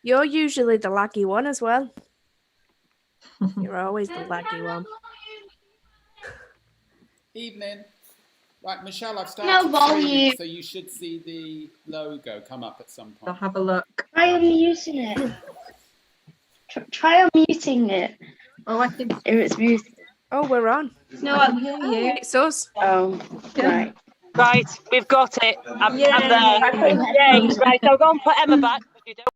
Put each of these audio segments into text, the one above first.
You're usually the laggy one as well. You're always the laggy one. Evening. Right, Michelle, I've started No volume. streaming, so you should see the logo come up at some I'll point. have a look. Try unmuting it. Try unmuting it. Oh, I can If it's muted. Oh, we're on. No, I can hear you. It's us. Oh, right. Right, we've got it. I'm there. Yay. Yay. Right, I'll go and put Emma back. You don't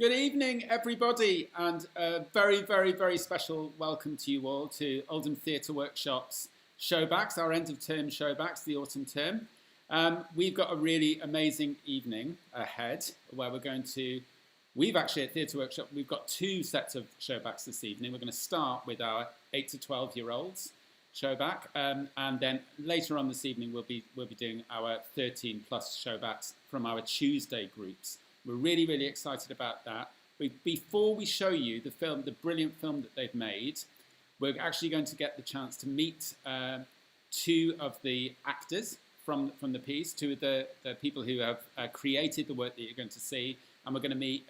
Good evening, everybody, and a very, very, very special welcome to you all to Oldham Theatre Workshop's Showbacks, our end-of-term Showbacks, the autumn term. We've got a really amazing evening ahead where we've actually at Theatre Workshop, we've got 2 sets of Showbacks this evening. We're going to start with our 8 to 12-year-olds Showback, and then later on this evening we'll be doing our 13-plus Showbacks from our Tuesday groups. We're really, really excited about that. Before we show you the brilliant film that they've made, we're actually going to get the chance to meet 2 of the actors from the piece, 2 of the people who have created the work that you're going to see, and we're going to meet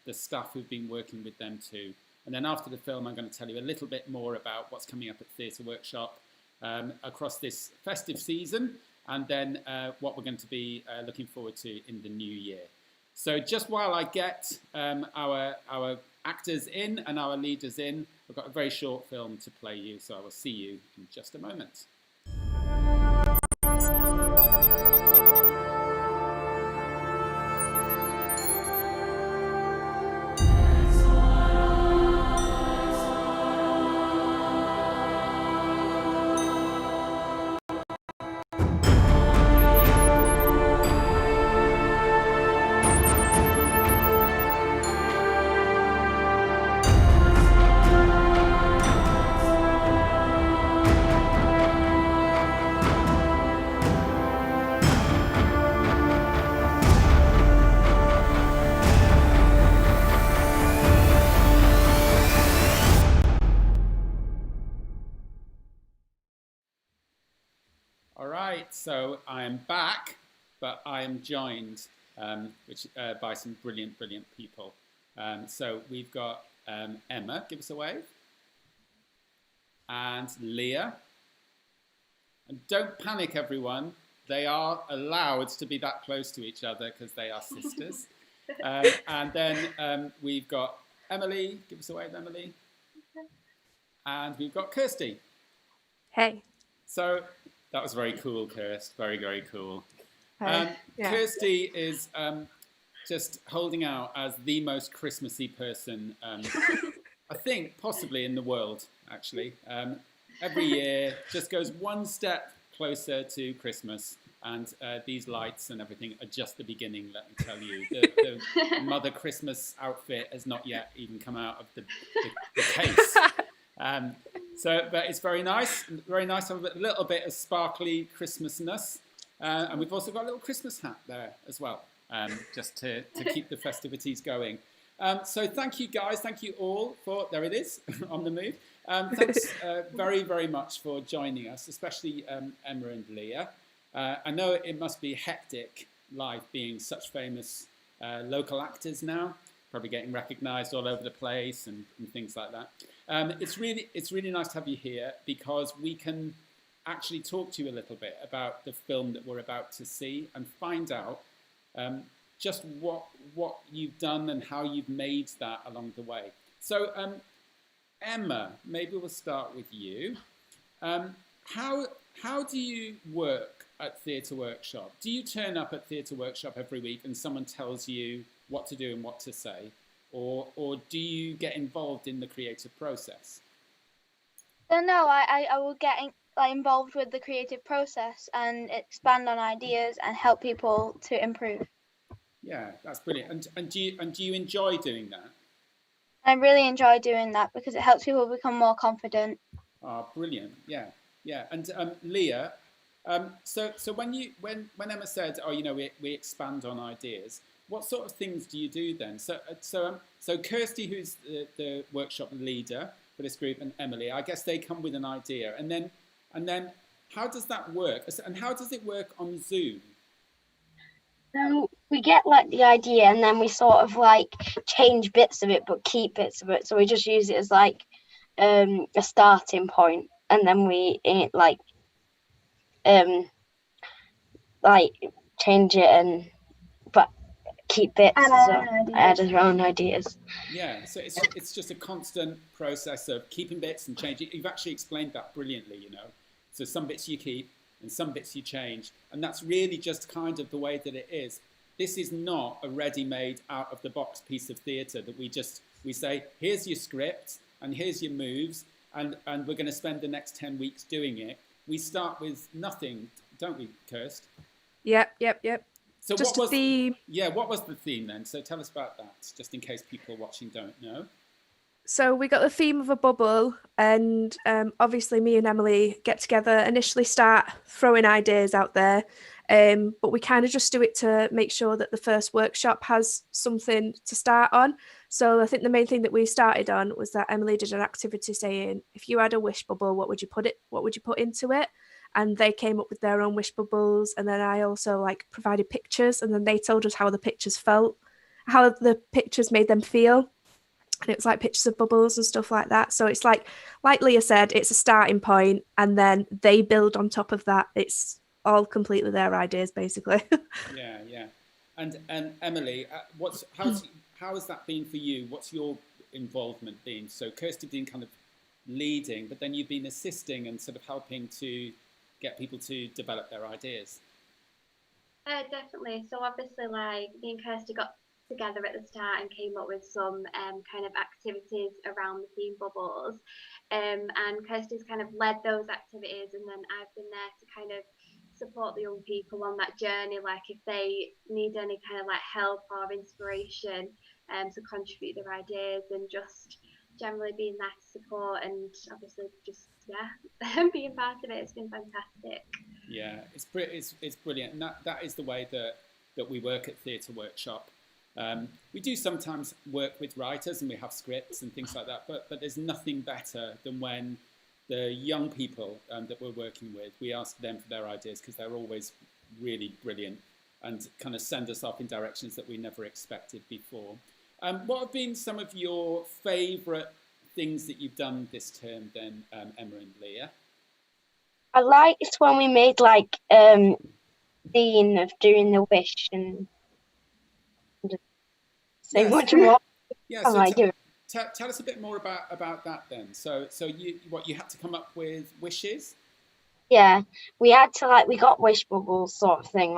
the staff who've been working with them too. And then after the film, I'm going to tell you a little bit more about what's coming up at Theatre Workshop across this festive season, and then what we're going to be looking forward to in the new year. So just while I get our actors in and our leaders in, I've got a very short film to play you, so I will see you in just a moment. So I am back, but I am joined by some brilliant, brilliant people. So we've got Emma, give us a wave, and Leah. And don't panic, everyone. They are allowed to be that close to each other because they are sisters. And then we've got Emily, give us a wave, Emily. And we've got Kirsty. Hey. So that was very cool, Kirst. Very, very cool. Yeah. Kirsty is just holding out as the most Christmassy person, I think, possibly in the world, actually. Every year just goes one step closer to Christmas, and these lights and everything are just the beginning, let me tell you. The Mother Christmas outfit has not yet even come out of the case. But it's very nice to have a little bit of sparkly Christmasness. And we've also got a little Christmas hat there as well, just to keep the festivities going. So thank you guys, thank you all for, there it is, on the move. Thanks very, very much for joining us, especially Emma and Leah. I know it must be hectic life being such famous local actors now, probably getting recognised all over the place and things like that. It's really nice to have you here because we can actually talk to you a little bit about the film that we're about to see and find out just what you've done and how you've made that along the way. So Emma, maybe we'll start with you. How do you work at Theatre Workshop? Do you turn up at Theatre Workshop every week and someone tells you what to do and what to say? Or do you get involved in the creative process? No, I will get involved with the creative process and expand on ideas and help people to improve. Yeah, that's brilliant. And do you enjoy doing that? I really enjoy doing that because it helps people become more confident. Oh, brilliant! Yeah. And Leah, so when Emma said, we expand on ideas, what sort of things do you do then? So Kirsty, who's the workshop leader for this group, and Emily, I guess they come with an idea, and then how does that work? And how does it work on Zoom? So we get the idea, and then we sort of change bits of it, but keep bits of it. So we just use it as a starting point, and then we change it and keep bits, add our own ideas. Yeah, so it's just a constant process of keeping bits and changing. You've actually explained that brilliantly, So some bits you keep and some bits you change, and that's really just kind of the way that it is. this is not a ready-made, out-of-the-box piece of theatre that we say, here's your script and here's your moves, and we're going to spend the next 10 weeks doing it. We start with nothing, don't we, Kirst? Yep. So Just what was a theme. Yeah, what was the theme then? So tell us about that, just in case people watching don't know. So we got the theme of a bubble, and obviously me and Emily get together, initially start throwing ideas out there, but we kind of just do it to make sure that the first workshop has something to start on. So I think the main thing that we started on was that Emily did an activity saying, if you had a wish bubble, what would you put into it? And they came up with their own wish bubbles, and then I also provided pictures, and then they told us how the pictures felt, how the pictures made them feel. And it was like pictures of bubbles and stuff like that. So it's like Leah said, it's a starting point, and then they build on top of that. It's all completely their ideas, basically. Yeah. And Emily, how has that been for you? What's your involvement been? So Kirsty been kind of leading, but then you've been assisting and sort of helping to get people to develop their ideas. Definitely. So obviously, me and Kirsty got together at the start and came up with some kind of activities around the theme bubbles, and Kirsty's kind of led those activities, and then I've been there to kind of support the young people on that journey, if they need any kind of help or inspiration to contribute their ideas, and just generally being there to support, and obviously just being part of it. It's been fantastic. Yeah, it's brilliant, and that is the way that we work at Theatre Workshop. We do sometimes work with writers, and we have scripts and things like that, but there's nothing better than when the young people that we're working with, we ask them for their ideas, because they're always really brilliant and kind of send us off in directions that we never expected before. What have been some of your favourite things that you've done this term then, Emma and Leah? I liked when we made scene of doing the wish and just say much more. Yeah, so tell us a bit more about that then. So you had to come up with wishes? Yeah, we had to we got wish bubbles sort of thing,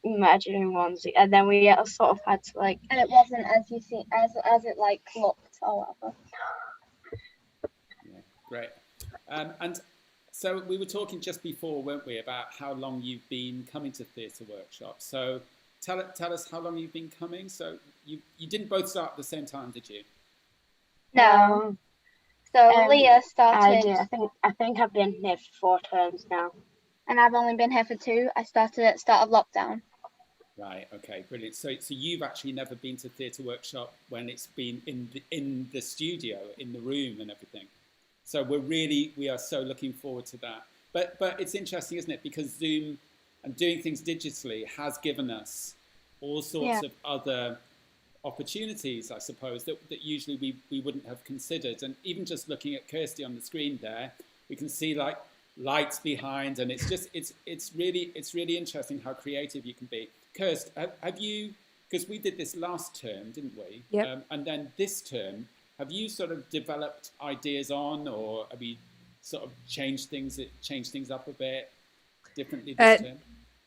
imaginary ones, and then we sort of had to and it wasn't as you see as it looked or whatever. Yeah, great. And so we were talking just before, weren't we, about how long you've been coming to Theatre Workshop. So tell us how long you've been coming. So you didn't both start at the same time, did you? No. So Leah started. I think I've been here for 4 terms now, and I've only been here for 2. I started at the start of lockdown. Right. Okay. Brilliant. So you've actually never been to Theatre Workshop when it's been in the studio, in the room, and everything. So we are so looking forward to that. But it's interesting, isn't it? Because Zoom and doing things digitally has given us all sorts of other opportunities, I suppose, that usually we wouldn't have considered. And even just looking at Kirsty on the screen there, we can see lights behind, and it's really interesting how creative you can be. Kirst, have you, because we did this last term, didn't we? Yeah. And then this term, have you sort of developed ideas on, or have you sort of changed things up a bit differently this term?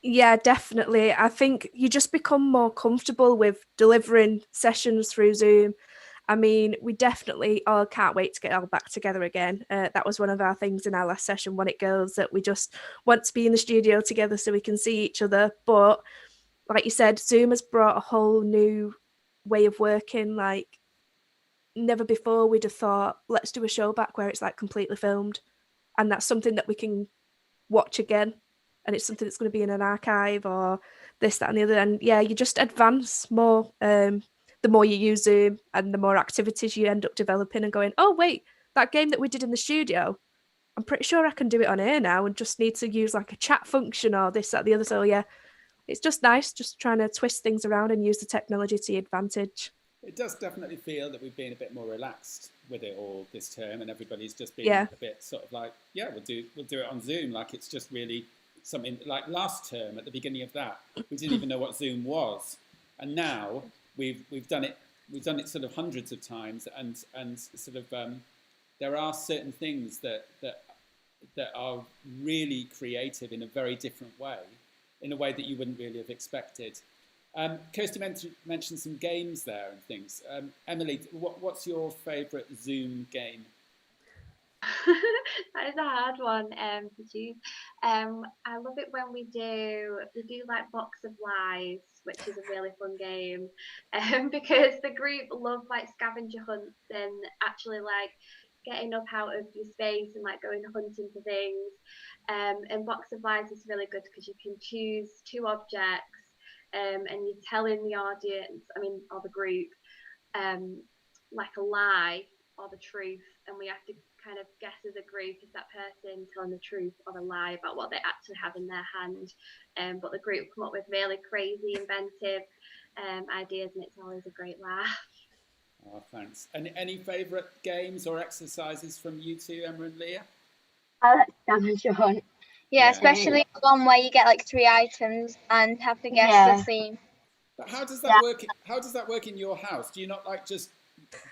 Yeah, definitely. I think you just become more comfortable with delivering sessions through Zoom. I mean, we definitely all can't wait to get all back together again. That was one of our things in our last session, When It Goes, that we just want to be in the studio together so we can see each other. But like you said, Zoom has brought a whole new way of working. Never before we'd have thought, let's do a show back where it's completely filmed. And that's something that we can watch again. And it's something that's going to be in an archive or this, that, and the other. And yeah, you just advance more the more you use Zoom, and the more activities you end up developing and going, oh, wait, that game that we did in the studio, I'm pretty sure I can do it on here now and just need to use a chat function or this, that, the other. So yeah, it's just nice just trying to twist things around and use the technology to your advantage. It does definitely feel that we've been a bit more relaxed with it all this term, and everybody's just been a bit sort of we'll do it on Zoom, it's just really something. Last term at the beginning of that, we didn't even know what Zoom was, and now we've done it sort of hundreds of times, and sort of there are certain things that are really creative in a very different way, in a way that you wouldn't really have expected. Kirsty mentioned some games there and things. Emily, what's your favourite Zoom game? That is a hard one to choose. I love it when we do like Box of Lies, which is a really fun game, because the group love like scavenger hunts and actually like getting up out of your space and like going hunting for things. And Box of Lies is really good because you can choose 2 objects, and you're telling the audience, or the group, like a lie or the truth, and we have to kind of guess as a group, is that person telling the truth or a lie about what they actually have in their hand. But the group come up with really crazy, inventive ideas, and it's always a great laugh. Oh, thanks. And any favourite games or exercises from you two, Emma and Leah? I like scavenger hunt. Yeah, especially one where you get like 3 items and have to guess the theme. But how does that work? How does that work in your house? Do you not like just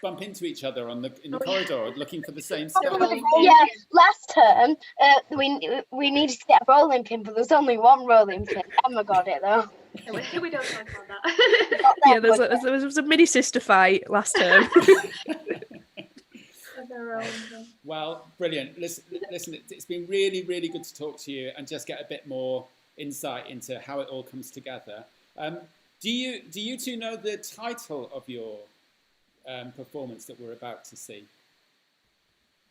bump into each other in the corridor looking for the same stuff? Yeah, last term we needed to get a rolling pin, but there's only one rolling pin. Emma got it though. We don't talk about that. Yeah, there was a mini sister fight last term. Well, brilliant. Listen, it's been really, really good to talk to you and just get a bit more insight into how it all comes together. Do you two know the title of your performance that we're about to see?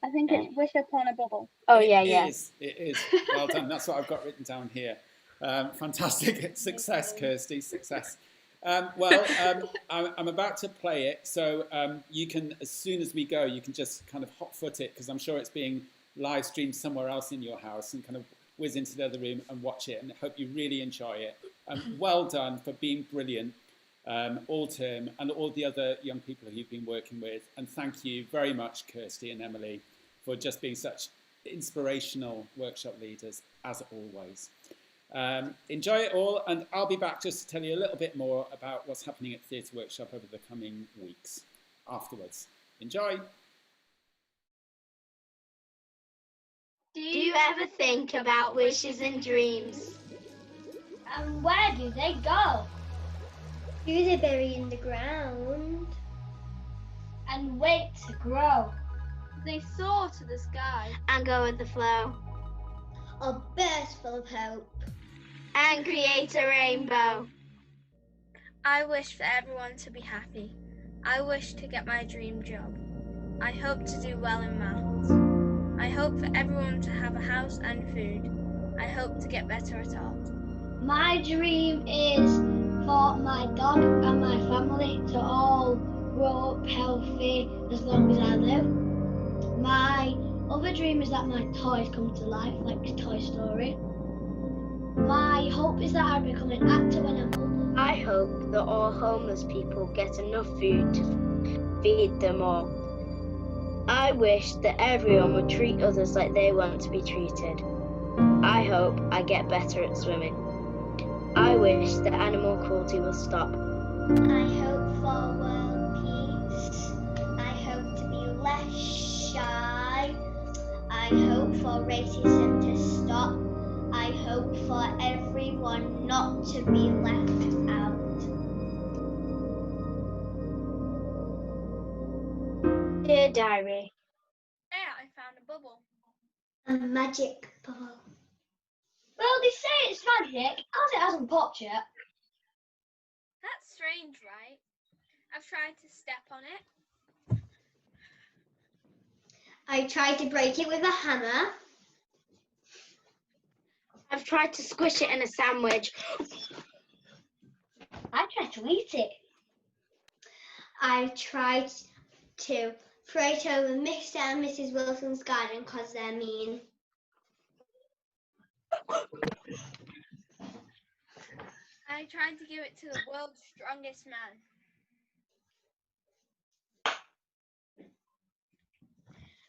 I think it's Wish Upon a Bubble. Oh, It yeah. is. Well done. That's what I've got written down here. Fantastic. Success, Kirsty. Success. I'm about to play it, so you can, as soon as we go, you can just kind of hot-foot it, because I'm sure it's being live streamed somewhere else in your house, and kind of whiz into the other room and watch it, and I hope you really enjoy it. Well done for being brilliant all term, and all the other young people who you've been working with. And thank you very much, Kirsty and Emily, for just being such inspirational workshop leaders, as always. Enjoy it all, and I'll be back just to tell you a little bit more about what's happening at Theatre Workshop over the coming weeks afterwards. Enjoy! Do you ever think about wishes and dreams? And where do they go? Do they bury in the ground and wait to grow? They soar to the sky And go with the flow. Or burst full of hope? And create a rainbow. I wish for everyone to be happy. I wish to get my dream job. I hope to do well in maths. I hope for everyone to have a house and food. I hope to get better at art. My dream is for my dog and my family to all grow up healthy as long as I live. My other dream is that my toys come to life, like Toy Story. My hope is that I become an actor when I'm older. I hope that all homeless people get enough food to feed them all. I wish that everyone would treat others like they want to be treated. I hope I get better at swimming. I wish that animal cruelty will stop. I hope for world peace. I hope to be less shy. I hope for racism to stop. I hope for everyone not to be left out. Dear Diary. There, I found a bubble. A magic bubble. Well, they say it's magic, as it hasn't popped yet. That's strange, right? I've tried to step on it. I tried to break it with a hammer. I've tried to squish it in a sandwich. I tried to eat it. I tried to throw it over Mr. and Mrs. Wilson's garden because they're mean. I tried to give it to the world's strongest man.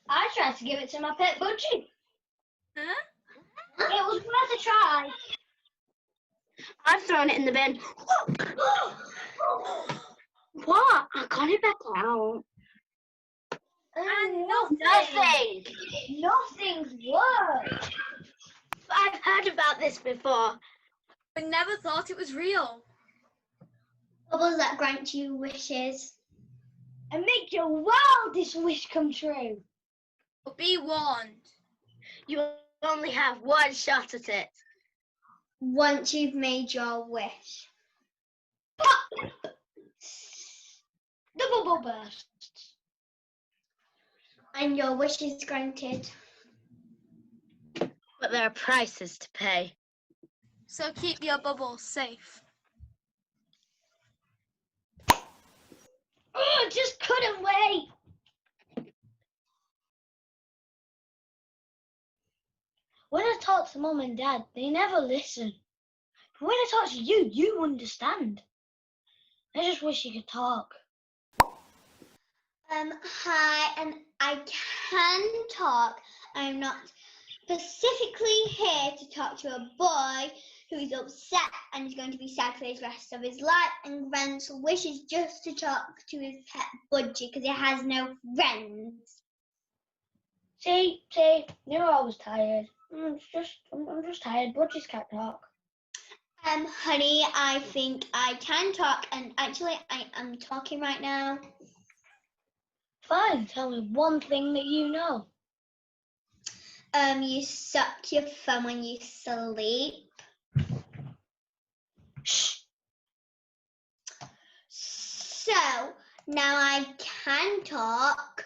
I tried to give it to my pet budgie. Huh? It was worth a try. I've thrown it in the bin. What? I got it back out. And Nothing. Nothing's worked. I've heard about this before. I never thought it was real. bubbles that grant you wishes. And make your wildest wish come true. But be warned. You only have one shot at it. Once you've made your wish. The bubble bursts. And your wish is granted. But there are prices to pay. So keep your bubbles safe. Oh, just couldn't wait. When I talk to Mum and Dad, they never listen. But when I talk to you, you understand. I just wish you could talk. Hi, and I can talk. I'm not specifically here to talk to a boy who is upset and is going to be sad for the rest of his life and grants wishes just to talk to his pet Budgie because he has no friends. See, you're always tired. I'm just tired. Budgies can't talk. Honey, I think I can talk, and actually I am talking right now. Fine, tell me one thing that you know. You suck your thumb when you sleep. Shh. So, now I can talk.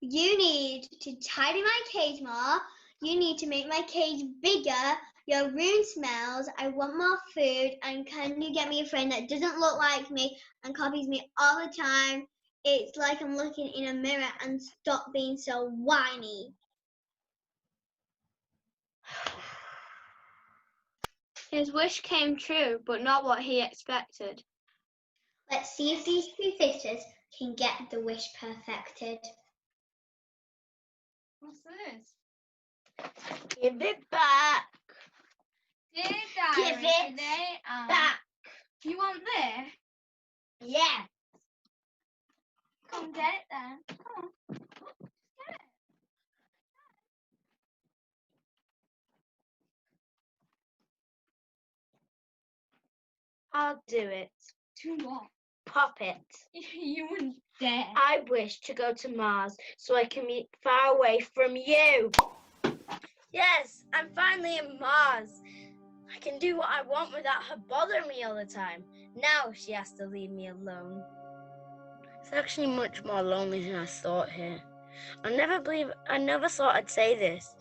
You need to tidy my cage more. You need to make my cage bigger. Your room smells. I want more food. And can you get me a friend that doesn't look like me and copies me all the time? It's like I'm looking in a mirror, and stop being so whiny. His wish came true, but not what he expected. Let's see if these two sisters can get the wish perfected. What's this? Give it back. Dear Diary, Give it today, back. You want this? Yeah. Come get it then. Come on. Get it. I'll do it. Do what? Pop it. You wouldn't dare. I wish to go to Mars so I can be far away from you. Yes, I'm finally in Mars. I can do what I want without her bothering me all the time. Now she has to leave me alone. It's actually much more lonely than I thought here. I never thought I'd say this,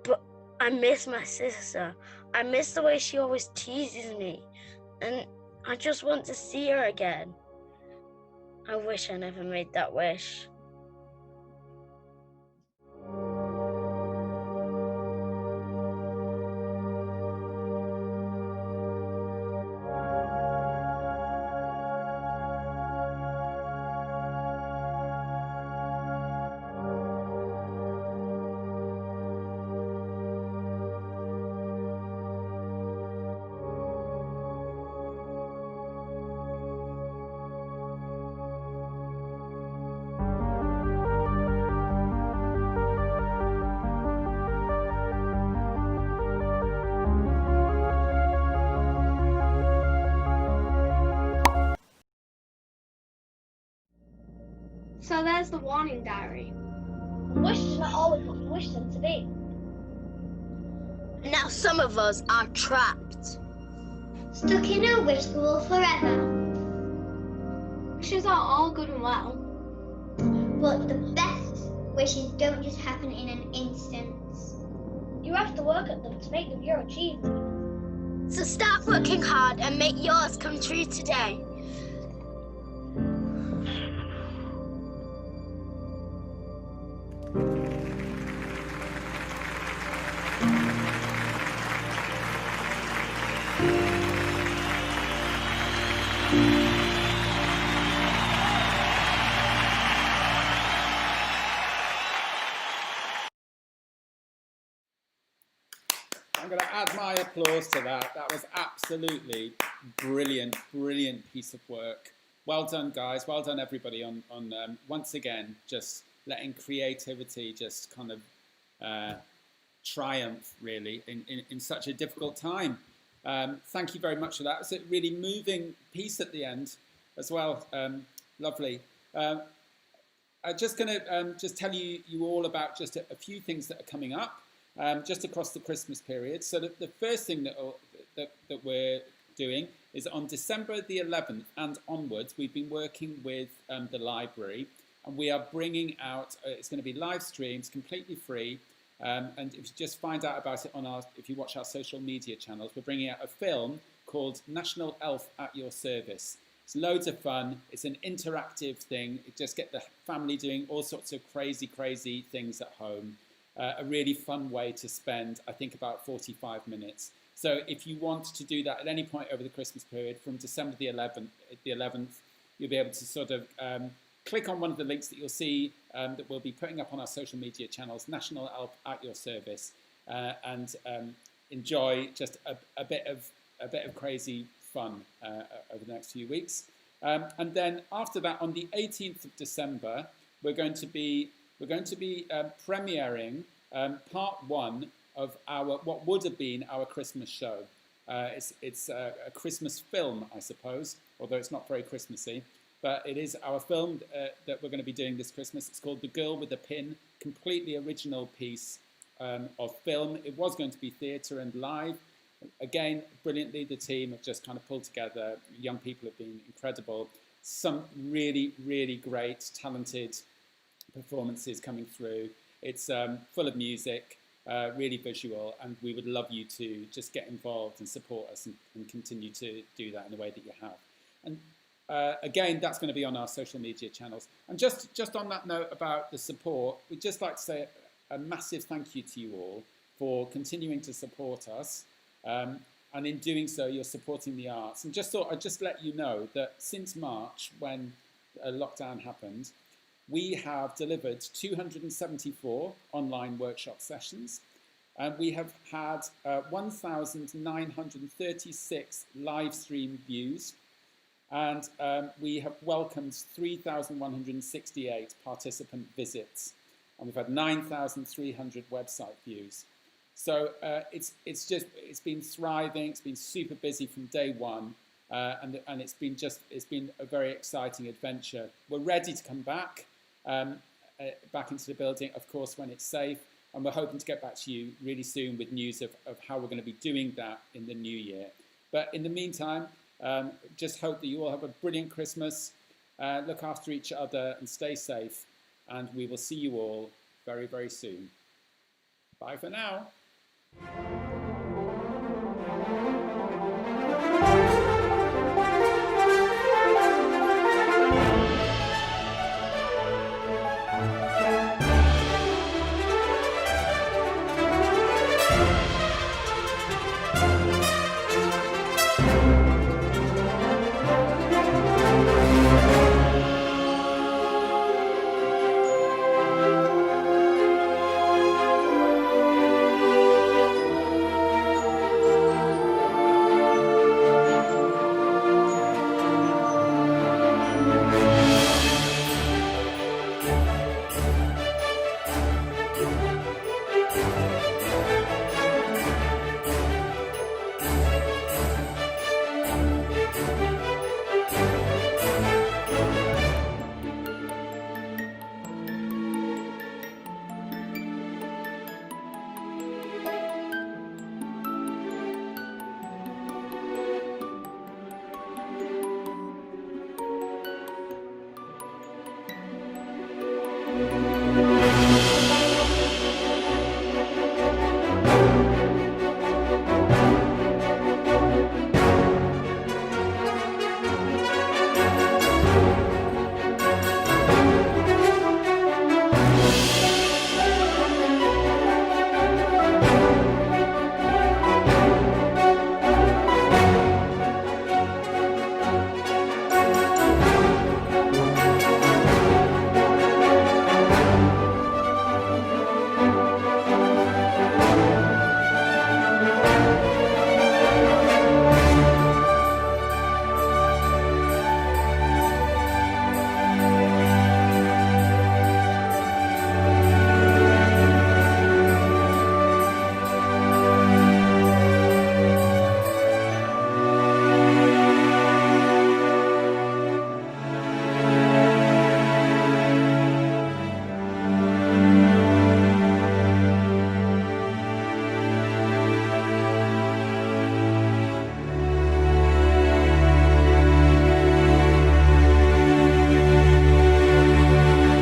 but I miss my sister. I miss the way she always teases me, and I just want to see her again. I wish I never made that wish. So there's the warning diary. Wish is not always what you wish them to be. Now some of us are trapped. Stuck in a wish school forever. Wishes are all good and well. But the best wishes don't just happen in an instant. You have to work at them to make them your achievement. So start working hard and make yours come true today. I'm going to add my applause to that. That was absolutely brilliant, brilliant piece of work. Well done, guys. Well done, everybody, on once again, just letting creativity just kind of triumph, really, in such a difficult time. Thank you very much for that. It was a really moving piece at the end. as well. Lovely. I'm just going to just tell you all about just a few things that are coming up just across the Christmas period. So the first thing that we're doing is on December the 11th and onwards, we've been working with the library, and we are bringing out, it's going to be live streams, completely free, and if you just find out about it if you watch our social media channels, we're bringing out a film called National Elf at Your Service. It's loads of fun. It's an interactive thing. You just get the family doing all sorts of crazy things at home. A really fun way to spend, I think, about 45 minutes. So if you want to do that at any point over the Christmas period, from December the 11th, you'll be able to sort of click on one of the links that you'll see that we'll be putting up on our social media channels, National Elf at Your Service, and enjoy just a bit of crazy fun over the next few weeks. And then after that, on the 18th of December, we're going to be premiering part 1 of what would have been our Christmas show. It's a Christmas film, I suppose, although it's not very Christmassy. But it is our film that we're going to be doing this Christmas. It's called The Girl with the Pin, completely original piece of film. It was going to be theatre and live. Again, brilliantly, the team have just kind of pulled together. Young people have been incredible. Some really great, talented performances coming through. It's full of music, really visual, and we would love you to just get involved and support us and continue to do that in the way that you have. And again, that's going to be on our social media channels. And just on that note about the support, we'd just like to say a massive thank you to you all for continuing to support us. And in doing so, you're supporting the arts. And just thought I'd just let you know that since March, when lockdown happened, we have delivered 274 online workshop sessions. And we have had 1,936 live stream views. And we have welcomed 3,168 participant visits. And we've had 9,300 website views. So it's been thriving. It's been super busy from day one, and it's been a very exciting adventure. We're ready to come back into the building, of course, when it's safe, and we're hoping to get back to you really soon with news of how we're going to be doing that in the new year. But in the meantime, just hope that you all have a brilliant Christmas. Look after each other and stay safe, and we will see you all very soon. Bye for now.